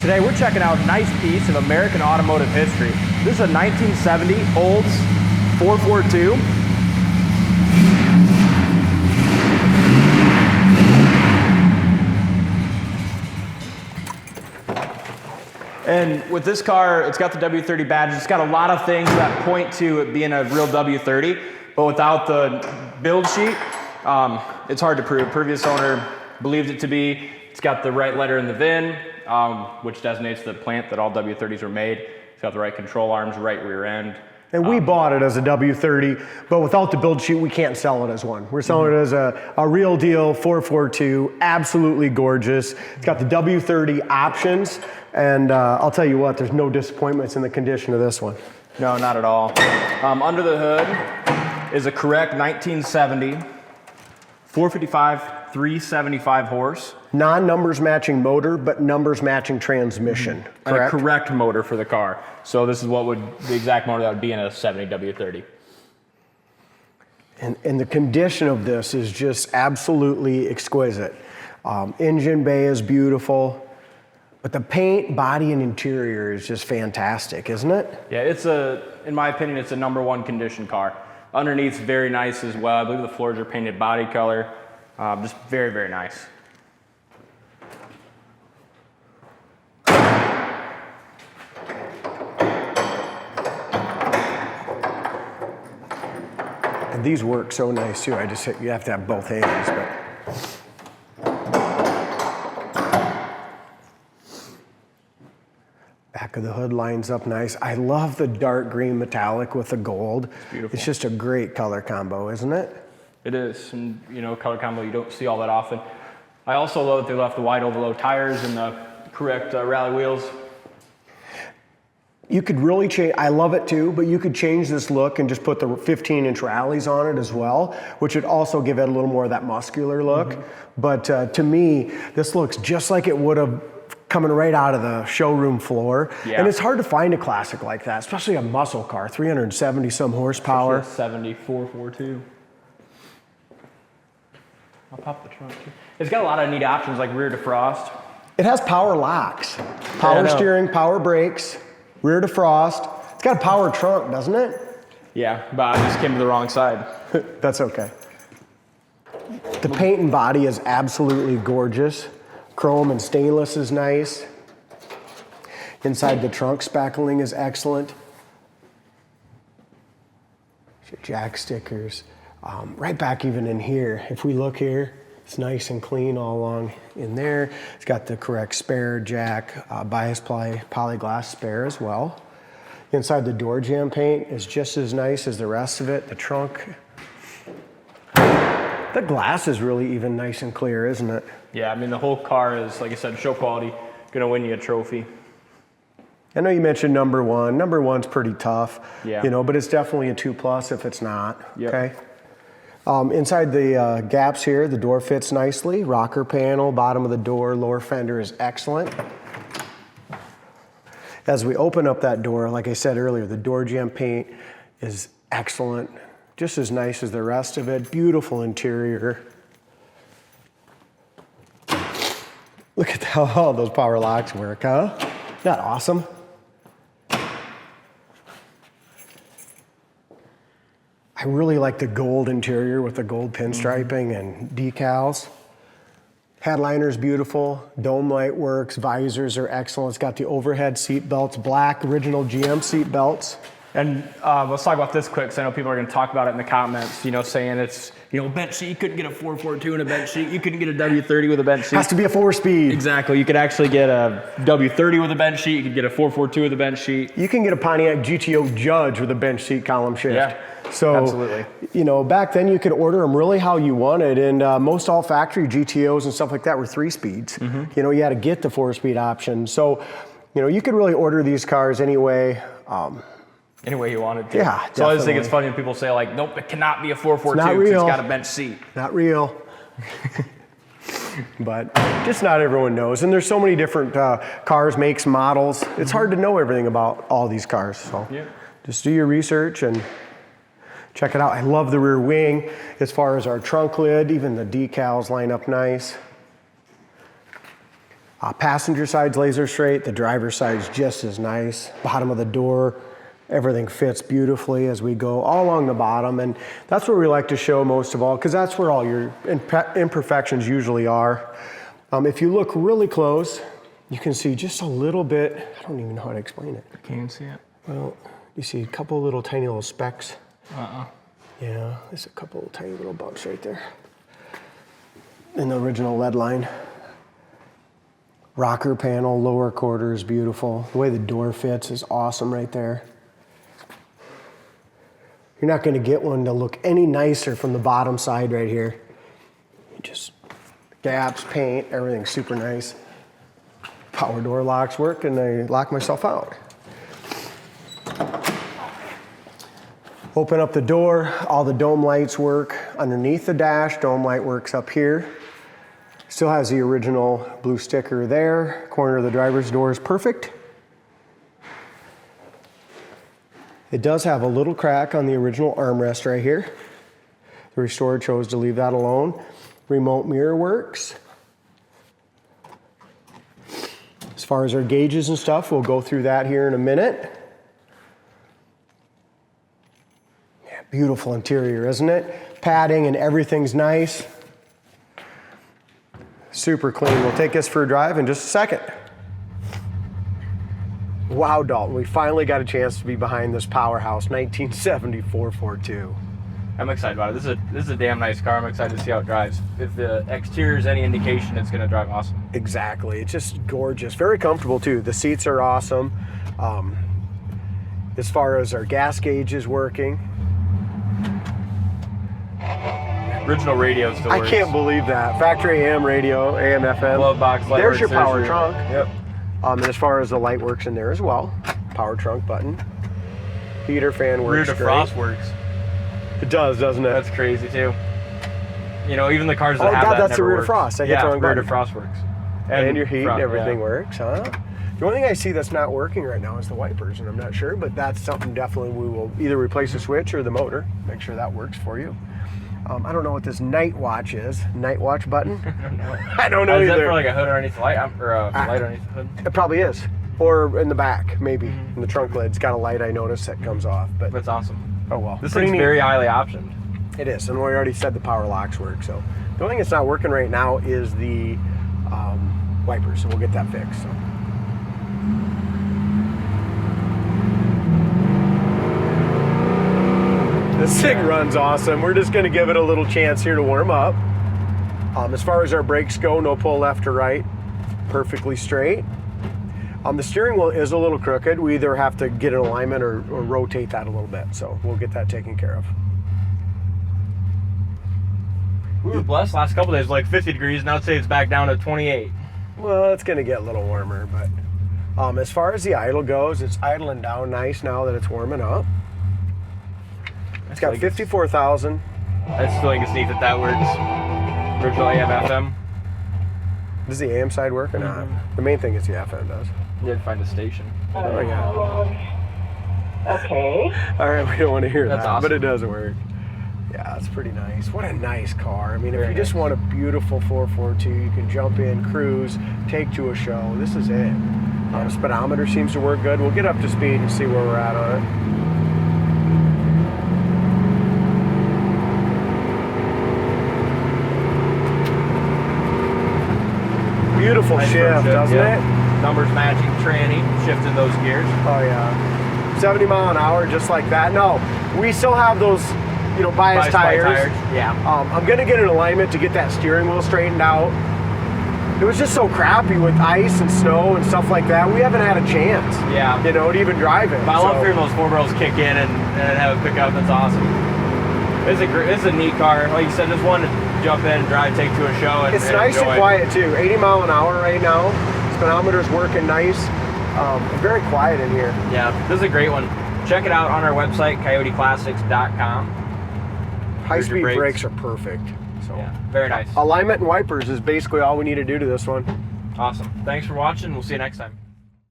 Today we're checking out a nice piece of American automotive history. This is a 1970 Olds 442. And with this car, it's got the W-30 badge. It's got a lot of things that point to it being a real W-30, but without the build sheet, it's hard to prove. Previous owner believed it to be. It's got the right letter in the VIN, which designates the plant that all W-30s were made. It's got the right control arms, right rear end. And we bought it as a W-30, but without the build sheet, we can't sell it as one. We're selling it as a real deal 442, absolutely gorgeous. It's got the W-30 options, and I'll tell you what, there's no disappointments in the condition of this one. No, not at all. Under the hood is a correct 1970 455 375 horse. Non-numbers matching motor, but numbers matching transmission, correct? And a correct motor for the car. So this is what would, the exact motor that would be in a 70 W-30. And the condition of this is just absolutely exquisite. Engine bay is beautiful, but the paint, body, and interior is just fantastic, isn't it? Yeah, it's in my opinion, it's a #1 condition car. Underneath's very nice as well. I believe the floors are painted body color. Just very, very nice. And these work so nice too. You have to have both hands, but. Back of the hood lines up nice. I love the dark green metallic with the gold. It's beautiful. It's just a great color combo, isn't it? It is, and you know, color combo you don't see all that often. I also love that they left the wide overload tires and the correct rally wheels. You could really change, I love it too, but you could change this look and just put the 15-inch rallies on it as well, which would also give it a little more of that muscular look. But to me, this looks just like it would have coming right out of the showroom floor. Yeah. And it's hard to find a classic like that, especially a muscle car, 370 some horsepower. 7442. I'll pop the trunk too. It's got a lot of neat options like rear defrost. It has power locks, power steering, power brakes, rear defrost. It's got a power trunk, doesn't it? Yeah, but I just came to the wrong side. That's okay. The paint and body is absolutely gorgeous. Chrome and stainless is nice. Inside the trunk, spackling is excellent. Jack stickers. Right back even in here, if we look here, it's nice and clean all along in there. It's got the correct spare jack, bias ply polyglass spare as well. Inside the door jamb paint is just as nice as the rest of it. The trunk, the glass is really even nice and clear, isn't it? Yeah, I mean the whole car is, like I said, show quality, gonna win you a trophy. I know you mentioned #1. #1's pretty tough, yeah. You know, but it's definitely a 2+ if it's not, yep. Okay? Inside the gaps here, the door fits nicely. Rocker panel, bottom of the door, lower fender is excellent. As we open up that door, like I said earlier, the door jamb paint is excellent. Just as nice as the rest of it. Beautiful interior. Look at how all those power locks work, huh? Isn't that awesome? I really like the gold interior with the gold pinstriping and decals. Headliner's beautiful, dome light works, visors are excellent. It's got the overhead seat belts, black original GM seat belts. And let's talk about this quick, because I know people are going to talk about it in the comments, you know, saying it's, you know, bench seat. You couldn't get a 442 in a bench seat. You couldn't get a W-30 with a bench seat. Has to be a 4-speed. Exactly. You could actually get a W-30 with a bench seat. You could get a 442 with a bench seat. You can get a Pontiac GTO Judge with a bench seat column shift. Yeah, so, absolutely. You know, back then you could order them really how you wanted, and most all factory GTOs and stuff like that were 3-speeds. You know, you had to get the 4-speed option. So, you know, you could really order these cars anyway. Any way you wanted to. Yeah, So I definitely. just think it's funny when people say like, nope, it cannot be a 442 not because real. it's got a bench seat. Not real. But just not everyone knows. And there's so many different cars, makes, models. It's hard to know everything about all these cars. So just do your research and check it out. I love the rear wing as far as our trunk lid. Even the decals line up nice. Passenger side's laser straight, the driver's side's just as nice. Bottom of the door, everything fits beautifully as we go all along the bottom, and that's what we like to show most of all, because that's where all your imperfections usually are. If you look really close, you can see just a little bit, I don't even know how to explain it. Can you see it? Well, you see a couple little tiny little specks. Uh-uh. Yeah, there's a couple of tiny little bumps right there. In the original lead line. Rocker panel, lower quarter is beautiful. The way the door fits is awesome right there. You're not gonna get one to look any nicer from the bottom side right here. Just gaps, paint, everything's super nice. Power door locks work and I lock myself out. Open up the door, all the dome lights work underneath the dash. Dome light works up here. Still has the original blue sticker there. Corner of the driver's door is perfect. It does have a little crack on the original armrest right here. The restorer chose to leave that alone. Remote mirror works. As far as our gauges and stuff, we'll go through that here in a minute. Yeah, beautiful interior, isn't it? Padding and everything's nice. Super clean. We'll take this for a drive in just a second. Wow, Dalton, we finally got a chance to be behind this powerhouse 1974 4.2. I'm excited about it. This is a damn nice car. I'm excited to see how it drives. If the exterior is any indication, it's going to drive awesome. Exactly. It's just gorgeous. Very comfortable, too. The seats are awesome. As far as our gas gauge is working. Original radio still works. I can't believe that. Factory AM radio, AM, FM. Glove box light There's works. your power trunk. Yep. And as far as the light works in there as well. Power trunk button. Heater fan Rear works defrost great. works. It does, doesn't it? That's crazy too. You know, even the cars that Oh have God, that that's the never rear works. defrost. I hit yeah, the wrong rear button. defrost works. And your heat and everything yeah. works, huh? The only thing I see that's not working right now is the wipers, and I'm not sure, but that's something definitely we will either replace the switch or the motor. Make sure that works for you. I don't know what this night watch is. Night watch button? I don't know Is either. that for like a hood underneath the light? Or a light underneath the hood? It probably is. Or in the back, maybe. In the trunk lid, it's got a light I noticed that comes off. But That's awesome. oh well. This Pretty thing's neat. very highly optioned. It is, and we already said the power locks work. So the only thing that's not working right now is the wipers, so we'll get that fixed. So. This thing runs awesome. We're just going to give it a little chance here to warm up. As far as our brakes go, no pull left or right, perfectly straight. The steering wheel is a little crooked. We either have to get an alignment or rotate that a little bit, so we'll get that taken care of. We were blessed last couple days, like 50 degrees. Now today it's back down to 28. Well, it's going to get a little warmer, but as far as the idle goes, it's idling down nice now that it's warming up. It's got 54,000. I still think it's neat that works. Original AM, FM. Does the AM side work or not? The main thing is the FM does. You had to find a station. Oh, yeah. Okay. All right, we don't want to hear That's that, awesome. but it does work. Yeah, it's pretty nice. What a nice car. I mean, if Very you just nice. want a beautiful 442, you can jump in, cruise, take to a show. This is it. Speedometer seems to work good. We'll get up to speed and see where we're at on it. Beautiful Nice shift, front doesn't yeah. it? Numbers matching, tranny, shifting those gears. Oh yeah, 70 mile an hour, just like that. No, we still have those, bias tires. Yeah. I'm gonna get an alignment to get that steering wheel straightened out. It was just so crappy with ice and snow and stuff like that. We haven't had a chance, Yeah. to even drive it. But I love hearing those 4-barrels kick in and have it pick up. That's awesome. It's a neat car. Like you said, just one to jump in and drive, take to a show, and It's nice enjoy. and quiet too. 80 mile an hour right now. Speedometer's working nice. Very quiet in here. Yeah, this is a great one. Check it out on our website, coyoteclassics.com. High-speed brakes. brakes are perfect. So Yeah, very nice. alignment and wipers is basically all we need to do to this one. Awesome. Thanks for watching. We'll see you next time.